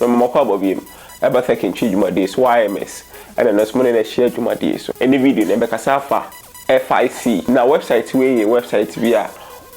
Mama kwa bobiem. Eba thinking chijuma this YMS. And then money na share juma this. Any video na be kasa fa FIC. Na website we website via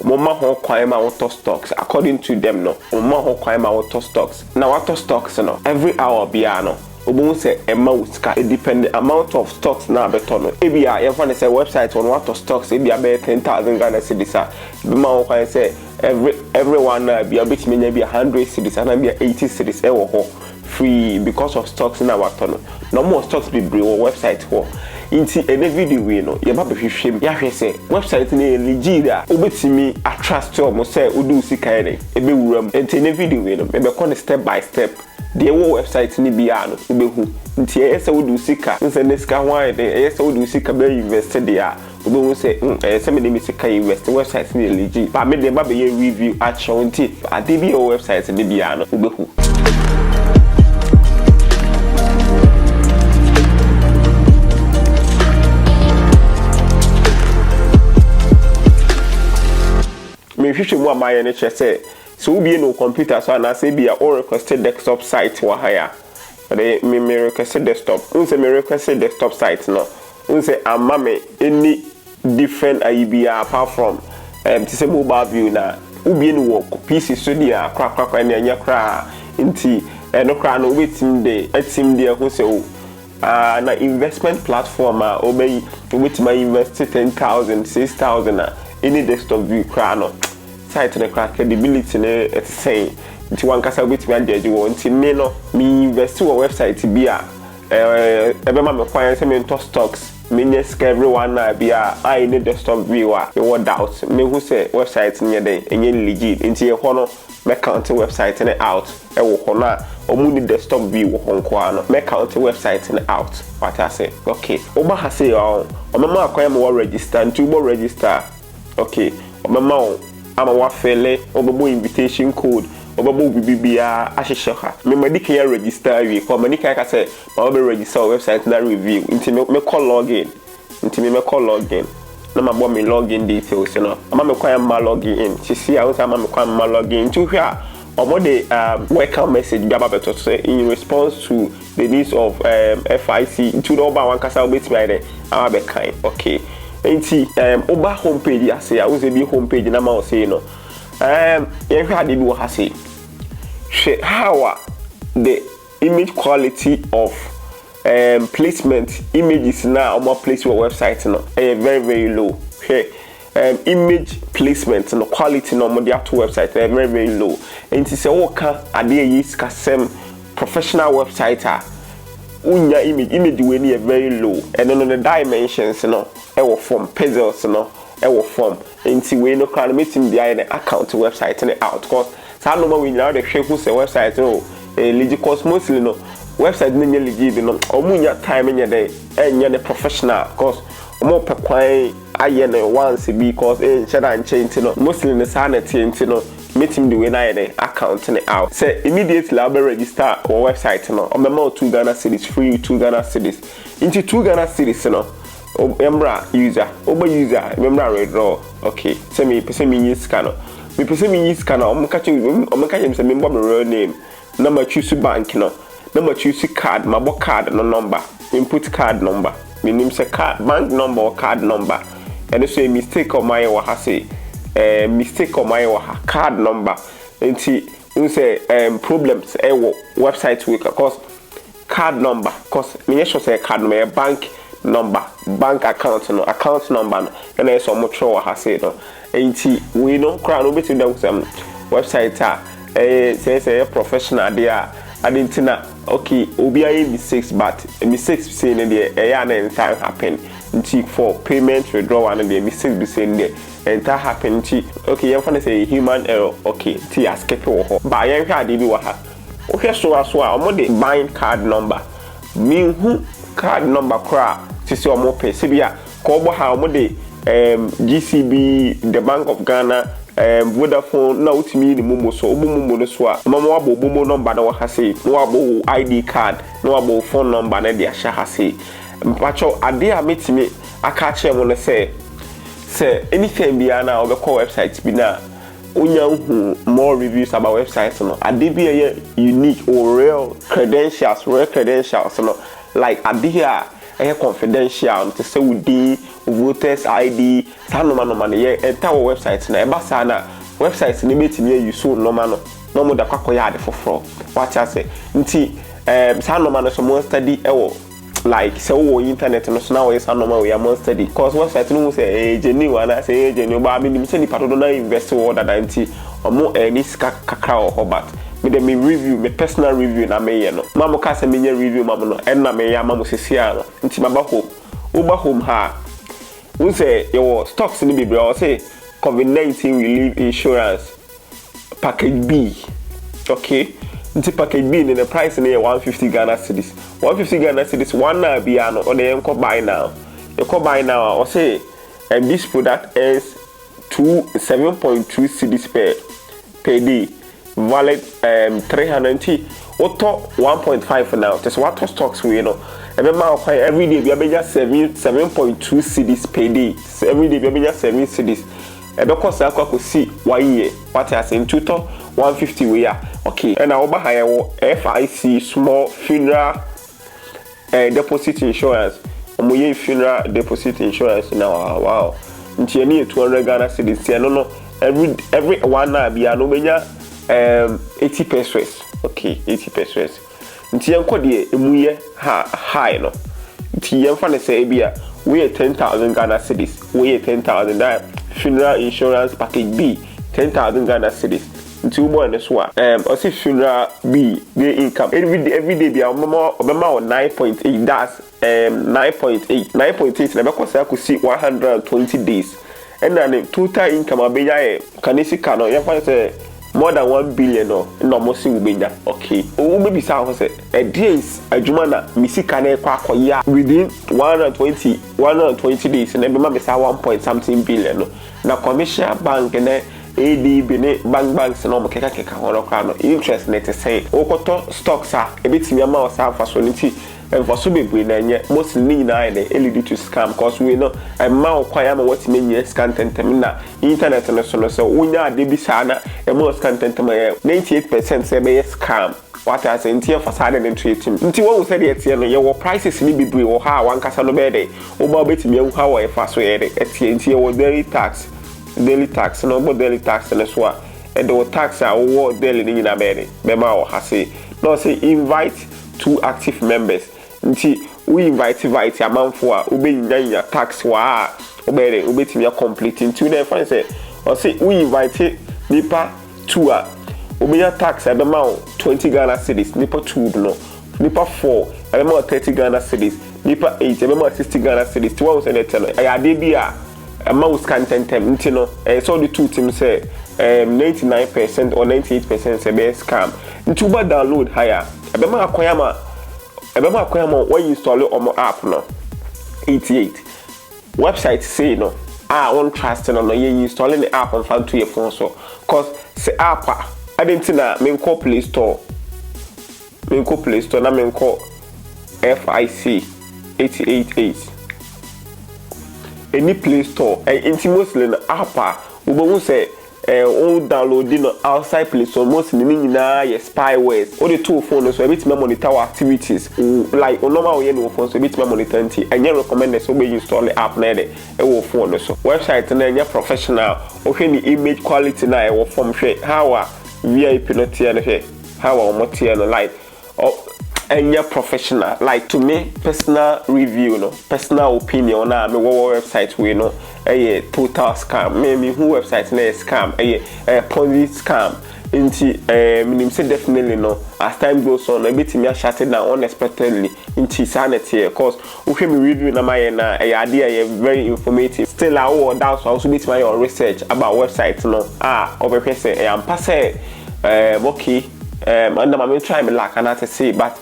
mama ho kwan ma auto stocks according to them no. Mama ho kwan ma auto stocks. Na auto stocks no every hour bia no. Obo say amount ka depend the amount of stocks na beto no. Ebia you find say website on auto stocks ebia be 10,000 Ghana cedis a. Be ma ho kwan say everyone be a bit many be 100 cedis and be 80 cedis e wo ho free because of stocks na wato no more stocks be bring website ho inti any video we no ye ba be hwehwem ya hwe say website na legit a obetimi attract to mo say odu sika ene e be wuram inti any video we no e be come step by step the website ni bia no obehu nti e say odu sika nse ne sika ho aye e say odu sika be invest there obehu say say me dey sika invest website ni legit ba me dey ba be review at show nti ade bi website ni bia no obehu me hwehwe mu amaye ne che say so we be no computer so na say be a or requested desktop site wa haya but me requested desktop unse me requested desktop site no unse amame any different IBA apart from to say mobile view na ubi no work PC studio kra na anya kra nti no kra no wetim de ho say na investment platform obey with my invest 10,000 6,000 any desktop view kra no site the credibility ne it say nti wan kasa with me ade wo nti me no me invest wo website bia ebe ma me kwan say me to stocks me nesk everyone na bia I need desktop viewer me what doubt me who say website nye dey enye legit nti e ho no me count website ne out e wo ho na omu ni desktop view ho nko ano me count website ne out what I say okay oba ha say o mama akwan me register nti wo register okay o mama ama wa fele obobo invitation code obobo bibia ahihye ha me madika ya register wi ko madika ka say ma obo register website na review nti me call login nti me call login na ma bo me login details no ama me kwa ma login in ti see how ama me kwa ma login to hwa obo the welcome message bi aba beto say in response to the needs of FIC to the oba wan kasa obetimi ide ama be kind okay enti oba homepage ya say awuze bi homepage na ma o say no yen hwa de bi wo ha say how the image quality of placement images na on my place your website no very low image placement no quality no mo their website very low enti say wo ka ade yi skasem professional website unya image we ni very low and then on the dimensions no e wo form pixels no e wo form enti we no kan meeting bia na account website ne out cause sa no we now the hwe say website no legit cause mostly no website no nya legit no omunya time nya dey enya the professional cause omo pe kwan aye na once because shada nche no mostly ne sa na tie no meeting the way na the account ne out say immediately I'll be register or website no omema 2 Ghana cedis free 2 Ghana cedis into 2 Ghana cedis no embra user oba user remember withdraw okay say me use scanner me person me use scanner omka say me mbọ real name number choose bank no number choose card my card no number input card number me name say card bank number or card number and so a mistake on my wa say mistake on my card number nti say problems website week cause card number cause me sure say card number bank bank account number no and so much sure ha say no nti we no crowd no betim dem some website say professional there adentina okay obi aye mistakes but mistakes say ne there na time happen nti for payment withdrawal and the mistakes be saying there enter happen nti okay you find say human error okay ti escape wo ho ba yen hwa ade bi wo ha o hwe so a omo de buying card number me hu card number kra sisi omo pe sibia ko bo ha omo de GCB the Bank of Ghana Vodafone na utimi ni momo so obomo no so a mama wabo obomo number na wo ha say no wabo ID card no wabo phone number na dia sha ha say mpacho ade a metimi aka che mo no say anything bia na obekọ website bi na more reviews about websites no ade bi unique or real credentials no like ade here confidential to say with voters ID no man enter website na eba sa na website ni betimi use no man no mo da kwakoya ade foforo what I say nti sa no man so mo study like say wo internet no so na we sa no man we am study cause website no say genuine and say genuine ba me say ni pato na invest wo da nti omo any kakra o but me review me personal review na me ye no mamo ka say me review mamo no en na me ya mamo sesia no nti maba home ha we say your stocks ni be o say COVID-19 relief insurance package B okay nti package B in the price na 150 Ghana cedis 150 Ghana cedis one na bia no o dey enko buy now o say this product is 7.2 cedis per day valid 390 auto 1.5 now just what stocks we know every day we have 7.2 cedis per day every day we have 7 cedis because I could see 1 year what I say in total 150 we are okay and our higher FIC small funeral deposit insurance funeral deposit insurance now wow nti any 200 Ghana cedis no every one na bia no benya 80 pesos okay 80 pesos nti enko de emuye high no nti yemfa ne say bia we 10,000 Ghana cedis we 10,000 that funeral insurance package B 10,000 Ghana cedis nti ubo ne so o say funeral B the income every day bia obema 9.8 that's 9.8 na be kosa ku see 120 days and then total income abenya kanisi kano yemfa say more than 1 billion no almost ubenya okay o maybe say say a days adwuma na misika na ekwa akoya within 120 days na be ma say 1 point something billion no na commercial bank na ADB ne banks no mo keka hono kwa no interest net say okoto stocks a ebetimi ama o sa faso nti enfaso bebre na nye most ni na dey lead to scam cause we know ma kwaya ma what menye scam tentem na internet no so unya ade bi sa na mo scam tentem 98% say be scam what I say ntia fasade den treating nti wo say dey tie no ye wo prices ni bebre wo ha wan kasa no be dey wo ba betimi ehu ha wo e faso ye dey etie ntia wo daily tax no bo daily tax na so e do tax a wo daily ni na be dey be ma wo ha say no say invite 2 active members nti we invite amanfo a obenya tax wa obere obetimi a complete nti na fan say o say we invite nipa 2 a obenya tax e be ma 20 Ghana cedis nipa 2 no nipa 4 e be ma 30 Ghana cedis nipa 8 e be ma 60 Ghana cedis ti wa say na tell e ade bi a amount can tentem nti no so the two teams say 99% or 98% say be scam nti uba download higher e be ma akoyama when you install your app no 88 website say no won't trust no you installing the app and find to your phone so cause say app I didn't na me call Playstore na me call FIC 888 any Playstore mostly app we say all downloading outside Playstore most ni nyina ye spywares all the two phones so bit monitor our activities like normal we no phone so bit monitor nti enye recommend so we install the app na dey e phone so website na enye professional o hwe ni image quality na e form hwe how a VIP no tie no hwe how a mo tie no like enye professional like to me personal review no personal opinion na me wo website we no total scam me who website na scam ponzi scam nti minim say definitely no as time goes on a bit me shut down unexpectedly nti sanity cause we me review na my na idea very informative still I will doubt so also bit my research about website no obehwe say am pass okay and I'm trying me lack and I say but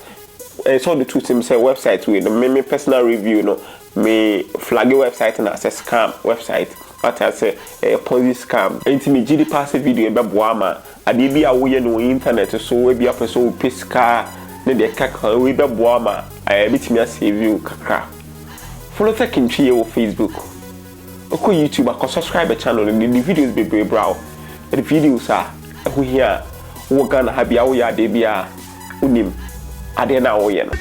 so the two teams say website with me personal review no me flag website and access scam website what I say ponzi scam enti me gidi pass video be boama ade bi a wo ye no internet so we bi apeso piska ne de kaka we be boama bitimi save you kakra follow tekintwie wo Facebook oko YouTube akọ subscribe channel the videos be brow the videos are who here wo Ghana ha bia wo ya de bia unim ade na wo ye no